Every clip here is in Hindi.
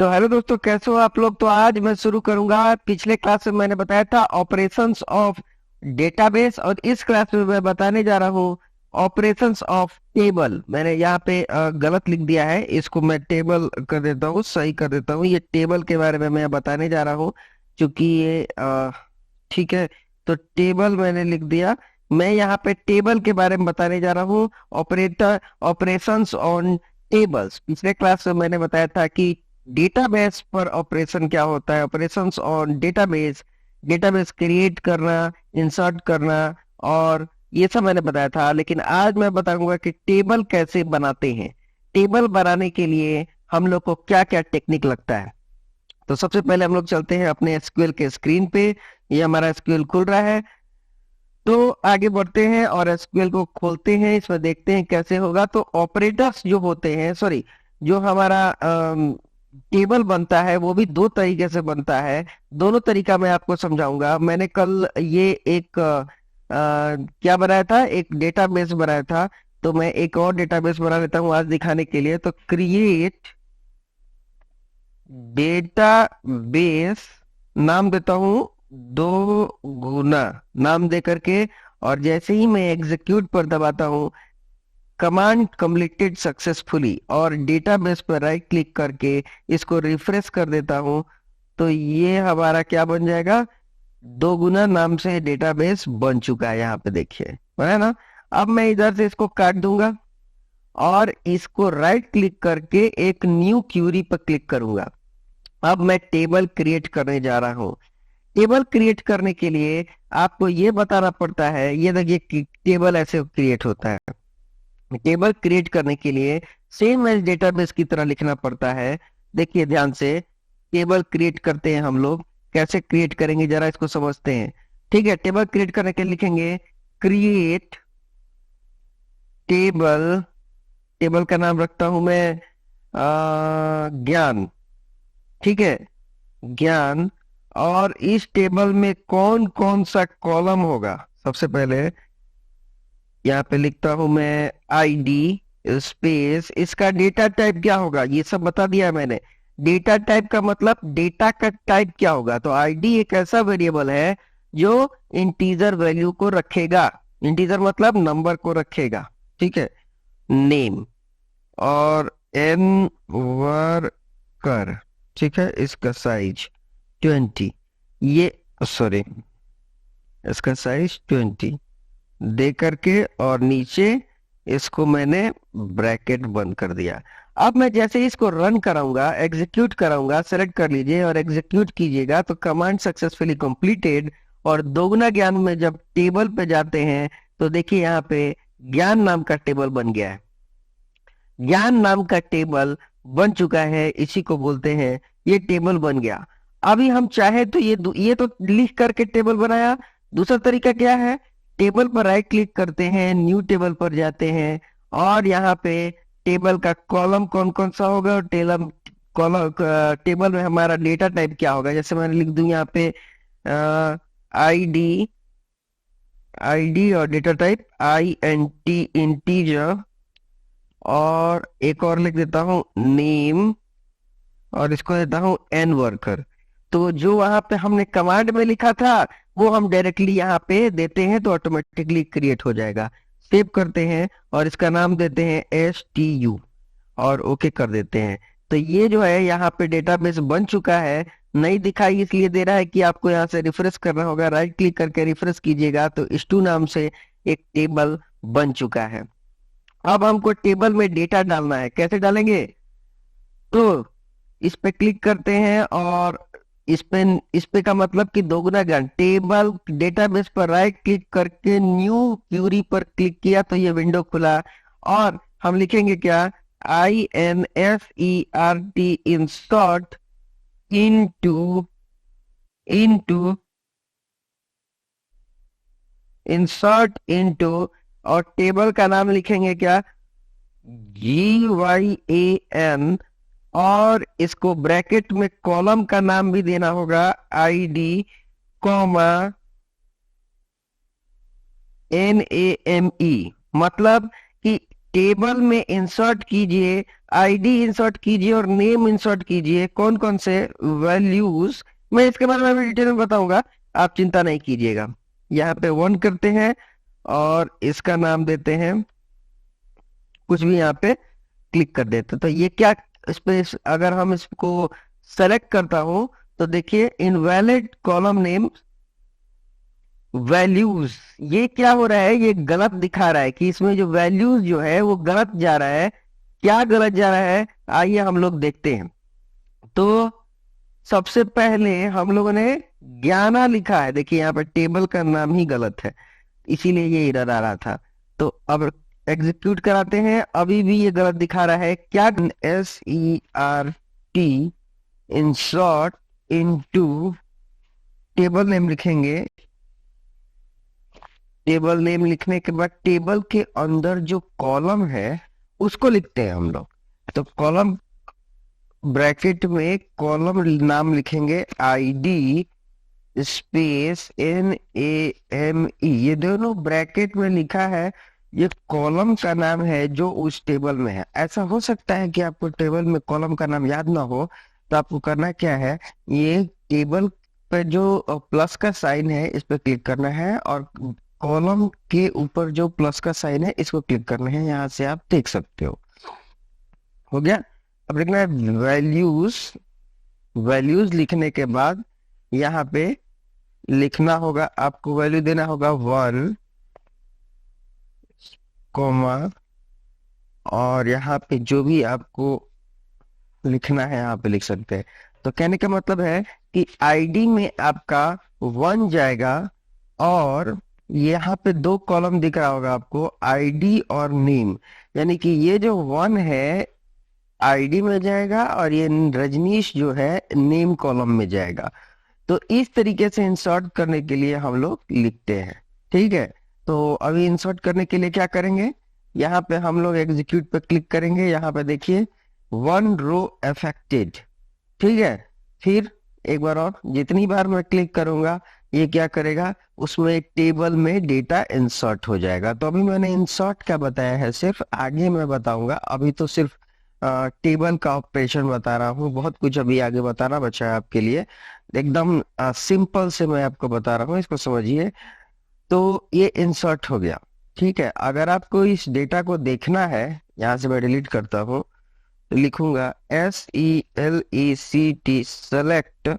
तो हेलो दोस्तों, कैसे हो आप लोग। तो आज मैं शुरू करूंगा। पिछले क्लास में मैंने बताया था ऑपरेशंस ऑफ डेटाबेस, और इस क्लास में मैं बताने जा रहा हूँ ऑपरेशंस ऑफ टेबल। मैंने यहाँ पे गलत लिख दिया है, इसको मैं टेबल कर देता हूँ, सही कर देता हूँ। ये टेबल के बारे में मैं बताने जा रहा हूँ, क्योंकि ये ठीक है। तो टेबल मैंने लिख दिया। मैं यहाँ पे टेबल के बारे में बताने जा रहा हूँ। Operations on tables. पिछले क्लास में मैंने बताया था कि डेटाबेस पर ऑपरेशन क्या होता है, operations on database, database create करना, इंसर्ट करना, और ये सब मैंने बताया था। लेकिन आज मैं बताऊंगा कि टेबल कैसे बनाते हैं। टेबल बनाने के लिए हम लोग को क्या क्या टेक्निक लगता है। तो सबसे पहले हम लोग चलते हैं अपने एसक्यूएल के स्क्रीन पे। ये हमारा एसक्यूएल खुल रहा है। तो आगे बढ़ते हैं और एसक्यूएल को खोलते हैं, इसमें देखते हैं कैसे होगा। तो ऑपरेटर्स जो होते हैं, सॉरी, जो हमारा टेबल बनता है वो भी दो तरीके से बनता है। दोनों तरीका मैं आपको समझाऊंगा। मैंने कल ये एक क्या बनाया था, एक डेटाबेस बनाया था। तो मैं एक और डेटाबेस बना लेता हूँ आज दिखाने के लिए। तो क्रिएट डेटाबेस नाम देता हूँ, दो गुना नाम दे करके। और जैसे ही मैं एग्जीक्यूट पर दबाता हूँ, कमांड कंप्लीटेड सक्सेसफुली, और डेटाबेस पर राइट क्लिक करके इसको रिफ्रेश कर देता हूँ, तो ये हमारा क्या बन जाएगा, दो गुना नाम से डेटाबेस बन चुका है। यहाँ पे देखिए, है ना। अब मैं इधर से इसको काट दूंगा और इसको राइट क्लिक करके एक न्यू क्यूरी पर क्लिक करूंगा। अब मैं टेबल क्रिएट करने जा रहा हूँ। टेबल क्रिएट करने के लिए आपको ये बताना पड़ता है, ये देखिए कि टेबल ऐसे क्रिएट होता है। टेबल क्रिएट करने के लिए सेम एज डेटाबेस की तरह लिखना पड़ता है। देखिए ध्यान से, टेबल क्रिएट करते हैं हम लोग। कैसे क्रिएट करेंगे जरा इसको समझते हैं। ठीक है, टेबल क्रिएट करने के लिए लिखेंगे क्रिएट टेबल। टेबल का नाम रखता हूं मैं ज्ञान। ठीक है, ज्ञान। और इस टेबल में कौन कौन सा कॉलम होगा, सबसे पहले यहाँ पे लिखता हूं मैं आईडी स्पेस। इसका डेटा टाइप क्या होगा, ये सब बता दिया है मैंने। डेटा टाइप का मतलब डेटा का टाइप क्या होगा। तो आईडी एक ऐसा वेरिएबल है जो इंटीजर वैल्यू को रखेगा। इंटीजर मतलब नंबर को रखेगा। ठीक है, नेम और एन वर्कर। ठीक है, इसका साइज 20, ये सॉरी, इसका साइज 20 दे करके, और नीचे इसको मैंने ब्रैकेट बंद कर दिया। अब मैं जैसे ही इसको रन कराऊंगा, एग्जीक्यूट कराऊंगा, सेलेक्ट कर लीजिए और एग्जीक्यूट कीजिएगा, तो कमांड सक्सेसफुली कंप्लीटेड। और दोगुना ज्ञान में जब टेबल पे जाते हैं तो देखिए यहाँ पे ज्ञान नाम का टेबल बन गया है। ज्ञान नाम का टेबल बन चुका है, इसी को बोलते हैं, ये टेबल बन गया। अभी हम चाहे तो ये तो लिख करके टेबल बनाया। दूसरा तरीका क्या है, टेबल पर राइट क्लिक करते हैं, न्यू टेबल पर जाते हैं, और यहाँ पे टेबल का कॉलम कौन कौन सा होगा, और कॉलम टेबल में हमारा डेटा टाइप क्या होगा। जैसे मैंने लिख दूं यहाँ पे आईडी, आईडी और डेटा टाइप INT इंटीजर, और एक और लिख देता हूँ नेम, और इसको देता हूँ एन वर्कर। तो जो वहां पे हमने कमांड में लिखा था वो हम डायरेक्टली यहाँ पे देते हैं, तो ऑटोमेटिकली क्रिएट हो जाएगा। सेव करते हैं और इसका नाम देते हैं STU, और ओके कर देते हैं। तो ये जो है यहाँ पे डेटाबेस बन चुका है। नहीं दिखाई इसलिए दे रहा है कि आपको यहाँ से रिफ्रेश करना होगा। राइट क्लिक करके रिफ्रेश कीजिएगा तो STU नाम से एक टेबल बन चुका है। अब हमको टेबल में डेटा डालना है, कैसे डालेंगे। तो इस पे क्लिक करते हैं, और इस पे का मतलब कि दोगुना ज्ञान, टेबल डेटाबेस पर राइट क्लिक करके न्यू क्यूरी पर क्लिक किया तो ये विंडो खुला। और हम लिखेंगे क्या, INSERT insert into into insert into, और टेबल का नाम लिखेंगे क्या, GYAN। और इसको ब्रैकेट में कॉलम का नाम भी देना होगा, ID कॉमा NAME। मतलब कि टेबल में इंसर्ट कीजिए, आईडी इंसर्ट कीजिए और नेम इंसर्ट कीजिए, कौन कौन से वैल्यूज, मैं इसके बारे में डिटेल में बताऊंगा, आप चिंता नहीं कीजिएगा। यहाँ पे 1 करते हैं और इसका नाम देते हैं कुछ भी, यहाँ पे क्लिक कर देते हैं। तो ये क्या, इस पे अगर हम इसको सेलेक्ट करता हूं तो देखिए इनवैलिड कॉलम नेम वैल्यूज, ये क्या हो रहा है, ये गलत दिखा रहा है कि इसमें जो वैल्यूज जो है वो गलत जा रहा है। क्या गलत जा रहा है, आइए हम लोग देखते हैं। तो सबसे पहले हम लोगों ने ज्ञाना लिखा है, देखिए यहाँ पर टेबल का नाम ही गलत है, इसीलिए ये एरर आ रहा था। तो अब एग्जीक्यूट कराते हैं, अभी भी ये गलत दिखा रहा है। क्या, SERT insert into, table name लिखेंगे, टेबल नेम लिखने के बाद टेबल के अंदर जो कॉलम है उसको लिखते हैं हम लोग। तो कॉलम ब्रैकेट में कॉलम नाम लिखेंगे ID स्पेस NAME, ये दोनों ब्रैकेट में लिखा है, ये कॉलम का नाम है जो उस टेबल में है। ऐसा हो सकता है कि आपको टेबल में कॉलम का नाम याद ना हो, तो आपको करना क्या है, ये टेबल पे जो प्लस का साइन है इस पे क्लिक करना है और कॉलम के ऊपर जो प्लस का साइन है इसको क्लिक करना है, यहाँ से आप देख सकते हो गया। अब लिखना है वैल्यूज, वैल्यूज लिखने के बाद यहाँ पे लिखना होगा, आपको वैल्यू देना होगा 1 कोमा, और यहाँ पे जो भी आपको लिखना है यहाँ पे लिख सकते हैं। तो कहने का मतलब है कि आईडी में आपका 1 जाएगा और यहाँ पे 2 कॉलम दिख रहा होगा आपको, आईडी और नेम, यानी कि ये जो 1 है आईडी में जाएगा और ये रजनीश जो है नेम कॉलम में जाएगा। तो इस तरीके से इंसर्ट करने के लिए हम लोग लिखते हैं, ठीक है। तो अभी इंसर्ट करने के लिए क्या करेंगे, यहाँ पे हम लोग एग्जीक्यूट पे क्लिक करेंगे, यहाँ पे देखिए 1 रो अफेक्टेड, ठीक है। फिर एक बार और जितनी बार मैं क्लिक करूंगा ये क्या करेगा, उसमें एक टेबल में डेटा इंसर्ट हो जाएगा। तो अभी मैंने इंसर्ट का बताया है, सिर्फ आगे मैं बताऊंगा, अभी तो सिर्फ टेबल का ऑपरेशन बता रहा हूँ, बहुत कुछ अभी आगे बताना बचा है आपके लिए। एकदम सिंपल से मैं आपको बता रहा हूँ, इसको समझिए। तो ये इंसर्ट हो गया, ठीक है। अगर आपको इस डेटा को देखना है, यहाँ से मैं डिलीट करता हूँ, तो लिखूंगा SELECT, सेलेक्ट,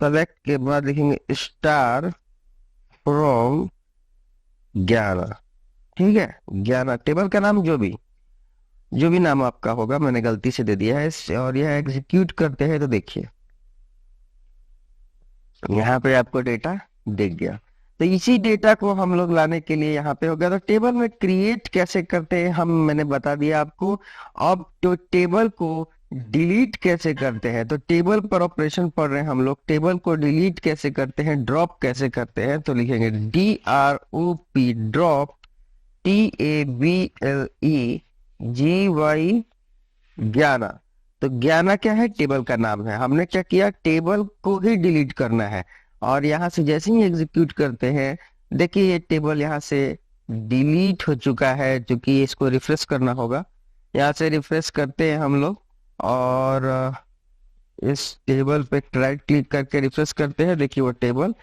सेलेक्ट के बाद लिखेंगे स्टार फ्रॉम 11, ठीक है। 11 टेबल का नाम जो भी नाम आपका होगा, मैंने गलती से दे दिया है। और यह एग्जीक्यूट करते हैं तो देखिए यहाँ पे आपको डेटा दिख गया। तो इसी डेटा को हम लोग लाने के लिए यहाँ पे हो गया। तो टेबल में क्रिएट कैसे करते हैं हम, मैंने बता दिया आपको। अब तो टेबल को डिलीट कैसे करते हैं, तो टेबल पर ऑपरेशन पढ़ रहे हैं हम लोग, टेबल को डिलीट कैसे करते हैं, ड्रॉप कैसे करते हैं, तो लिखेंगे DROP, ड्रॉप, TABLE GY, तो 11 क्या है, टेबल का नाम है। हमने क्या किया, टेबल को ही डिलीट करना है। और यहाँ से जैसे ही एग्जीक्यूट करते हैं, देखिए ये टेबल यहाँ से डिलीट हो चुका है, क्योंकि इसको रिफ्रेश करना होगा। यहाँ से रिफ्रेश करते हैं हम लोग और इस टेबल पे राइट क्लिक करके रिफ्रेश करते हैं, देखिए वो टेबल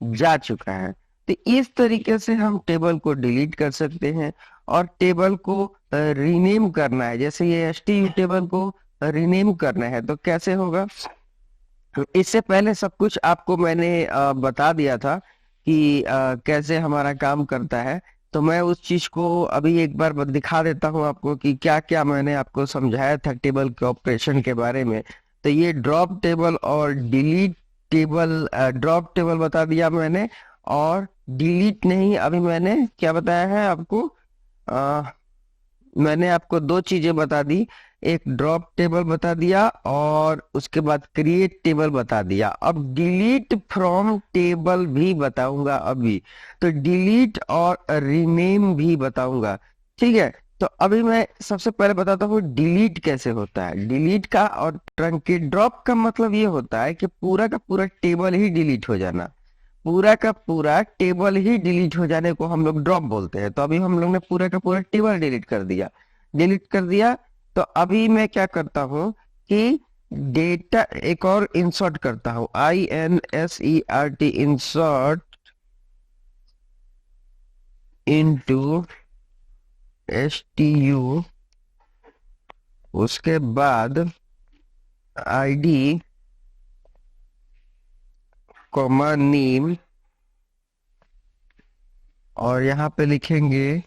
जा चुका है। तो इस तरीके से हम टेबल को डिलीट कर सकते हैं। और टेबल को रीनेम करना है, जैसे ये STU टेबल को रीनेम करना है तो कैसे होगा, इससे पहले सब कुछ आपको मैंने बता दिया था कि कैसे हमारा काम करता है। तो मैं उस चीज को अभी एक बार दिखा देता हूं आपको कि क्या क्या मैंने आपको समझाया था टेबल के ऑपरेशन के बारे में। तो ये ड्रॉप टेबल और डिलीट टेबल, ड्रॉप टेबल बता दिया मैंने, और डिलीट नहीं, अभी मैंने क्या बताया है आपको, मैंने आपको 2 चीजें बता दी, एक ड्रॉप टेबल बता दिया और उसके बाद क्रिएट टेबल बता दिया। अब डिलीट फ्रॉम टेबल भी बताऊंगा अभी, तो डिलीट और रीनेम भी बताऊंगा, ठीक है। तो अभी मैं सबसे पहले बताता हूँ डिलीट कैसे होता है। डिलीट का और ट्रंकेट, ड्रॉप का मतलब ये होता है कि पूरा का पूरा टेबल ही डिलीट हो जाना, पूरा का पूरा टेबल ही डिलीट हो जाने को हम लोग ड्रॉप बोलते हैं। तो अभी हम लोग ने पूरा का पूरा टेबल डिलीट कर दिया। तो अभी मैं क्या करता हूँ कि डेटा एक और इंसर्ट करता हूँ, INSERT, इंसर्ट इनटू STU, उसके बाद ID कॉमा नेम, और यहाँ पे लिखेंगे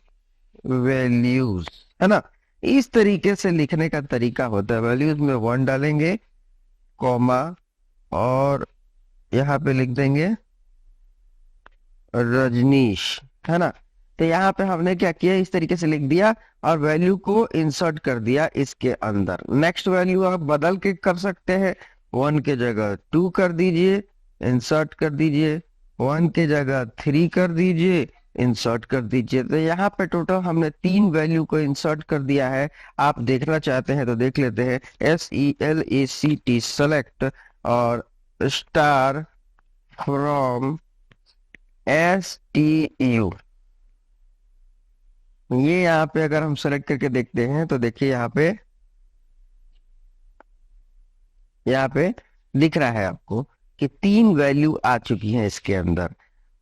वैल्यूज, है ना। इस तरीके से लिखने का तरीका होता है। वैल्यूज में 1 डालेंगे, कॉमा, और यहाँ पे लिख देंगे रजनीश, है ना। तो यहाँ पे हमने क्या किया, इस तरीके से लिख दिया और वैल्यू को इंसर्ट कर दिया इसके अंदर। नेक्स्ट वैल्यू आप बदल के कर सकते हैं, 1 के जगह 2 कर दीजिए, इंसर्ट कर दीजिए, 1 के जगह 3 कर दीजिए, इंसर्ट कर दीजिए। तो यहाँ पे टोटल हमने 3 वैल्यू को इंसर्ट कर दिया है। आप देखना चाहते हैं तो देख लेते हैं, SELECT, सेलेक्ट, और स्टार फ्रॉम STU। ये यहाँ पे अगर हम सेलेक्ट करके देखते हैं तो देखिए यहाँ पे दिख रहा है आपको कि 3 वैल्यू आ चुकी हैं इसके अंदर।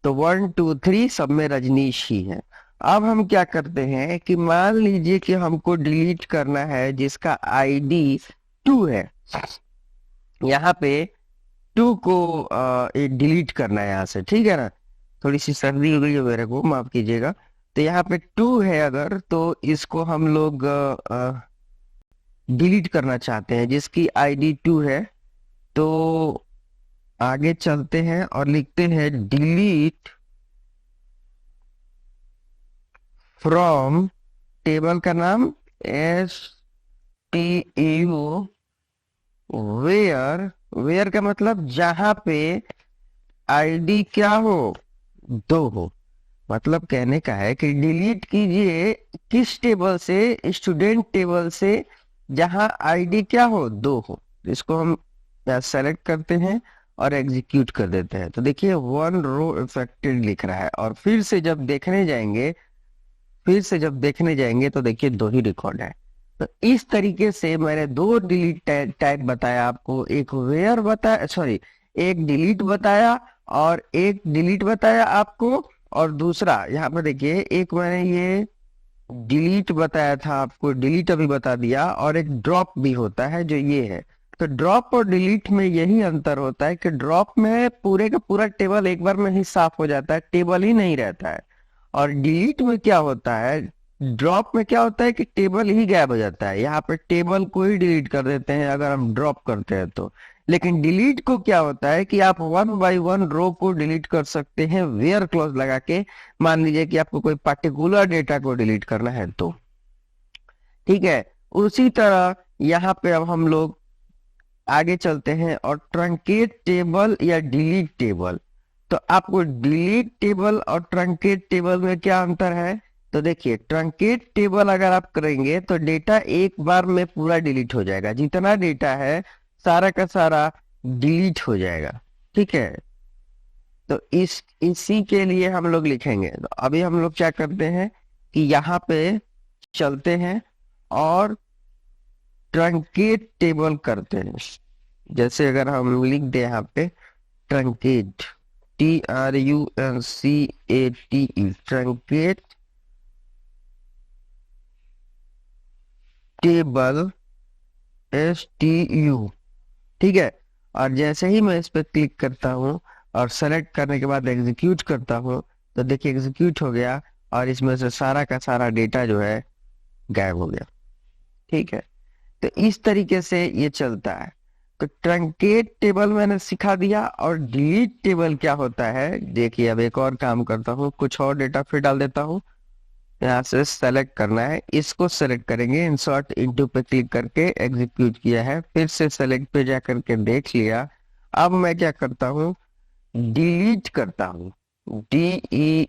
तो 1 2 3 सब में रजनीश ही है। अब हम क्या करते हैं कि मान लीजिए कि हमको डिलीट करना है जिसका ID 2 है, यहाँ पे 2 को डिलीट करना है यहाँ से, ठीक है ना। थोड़ी सी सर्दी हो गई है मेरे को, माफ कीजिएगा। तो यहाँ पे 2 है अगर, तो इसको हम लोग डिलीट करना चाहते हैं जिसकी ID 2 है। तो आगे चलते हैं और लिखते हैं डिलीट फ्रॉम, टेबल का नाम STU, वेयर का मतलब जहां पे ID क्या हो, 2 हो। मतलब कहने का है कि डिलीट कीजिए किस टेबल से, स्टूडेंट टेबल से, जहां ID क्या हो, 2 हो। इसको हम सेलेक्ट करते हैं और एग्जीक्यूट कर देते हैं। तो देखिए 1 रो इफेक्टेड लिख रहा है, और फिर से जब देखने जाएंगे तो देखिए 2 ही रिकॉर्ड है। तो इस तरीके से मैंने 2 डिलीट टाइप बताया आपको, एक वेयर बताया, सॉरी, एक डिलीट बताया और एक डिलीट बताया आपको, और दूसरा यहाँ पर देखिए एक मैंने ये डिलीट बताया था आपको, डिलीट अभी बता दिया, और एक ड्रॉप भी होता है जो ये है। तो ड्रॉप और डिलीट में यही अंतर होता है कि ड्रॉप में पूरे का पूरा टेबल एक बार में ही साफ हो जाता है, टेबल ही नहीं रहता है। और डिलीट में क्या होता है, ड्रॉप में क्या होता है कि टेबल ही गायब हो जाता है। यहाँ पे टेबल को ही डिलीट कर देते हैं अगर हम ड्रॉप करते हैं तो। लेकिन डिलीट को क्या होता है कि आप 1 बाय 1 रो को डिलीट कर सकते हैं वेयर क्लॉज लगा के। मान लीजिए कि आपको कोई पर्टिकुलर डेटा को डिलीट करना है तो, ठीक है। उसी तरह यहाँ पे अब हम लोग आगे चलते हैं, और ट्रंकेट टेबल या डिलीट टेबल। तो आपको डिलीट टेबल और ट्रंकेट टेबल में क्या अंतर है, तो देखिए ट्रंकेट टेबल अगर आप करेंगे तो डेटा एक बार में पूरा डिलीट हो जाएगा, जितना डेटा है सारा का सारा डिलीट हो जाएगा, ठीक है। तो इसी के लिए हम लोग लिखेंगे। तो अभी हम लोग क्या करते हैं कि यहाँ पे चलते हैं और ट्रंकेट टेबल करते हैं। जैसे अगर हम लिख दे यहाँ पे truncate, TRUNCATE, truncate table STU, ठीक है। और जैसे ही मैं इस पर क्लिक करता हूँ और सेलेक्ट करने के बाद एग्जीक्यूट करता हूँ तो देखिए एग्जीक्यूट हो गया, और इसमें से सारा का सारा डेटा जो है गायब हो गया, ठीक है। तो इस तरीके से ये चलता है। तो ट्रंकेट टेबल मैंने सिखा दिया, और डिलीट टेबल क्या होता है देखिए। अब एक और काम करता हूँ, कुछ और डेटा फिर डाल देता हूँ। यहाँ से सेलेक्ट करना है, इसको सेलेक्ट करेंगे, इंसर्ट इनटू पे क्लिक करके एग्जीक्यूट किया है, फिर से सेलेक्ट पे जा करके देख लिया। अब मैं क्या करता हूँ, डिलीट करता हूँ, DELETE,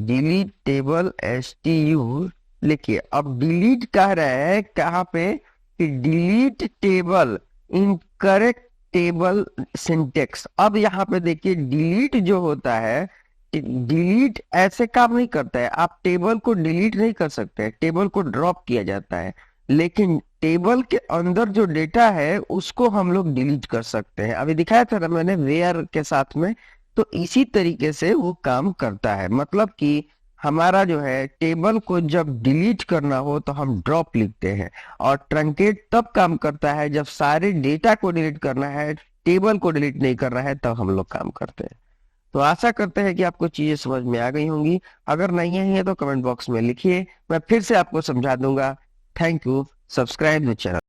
डिलीट टेबल STU लिखिए। अब डिलीट कह रहा है कहाँ पे कि delete table incorrect table syntax. अब यहाँ पे देखिए डिलीट जो होता है, डिलीट ऐसे काम नहीं करता है। आप टेबल को डिलीट नहीं कर सकते, टेबल को ड्रॉप किया जाता है, लेकिन टेबल के अंदर जो डेटा है उसको हम लोग डिलीट कर सकते हैं। अभी दिखाया था ना मैंने वेयर के साथ में, तो इसी तरीके से वो काम करता है। मतलब कि हमारा जो है टेबल को जब डिलीट करना हो तो हम ड्रॉप लिखते हैं, और ट्रंकेट तब काम करता है जब सारे डेटा को डिलीट करना है, टेबल को डिलीट नहीं करना है, तब हम लोग काम करते हैं। तो आशा करते हैं कि आपको चीजें समझ में आ गई होंगी। अगर नहीं आई है तो कमेंट बॉक्स में लिखिए, मैं फिर से आपको समझा दूंगा। Thank you. Subscribe the channel.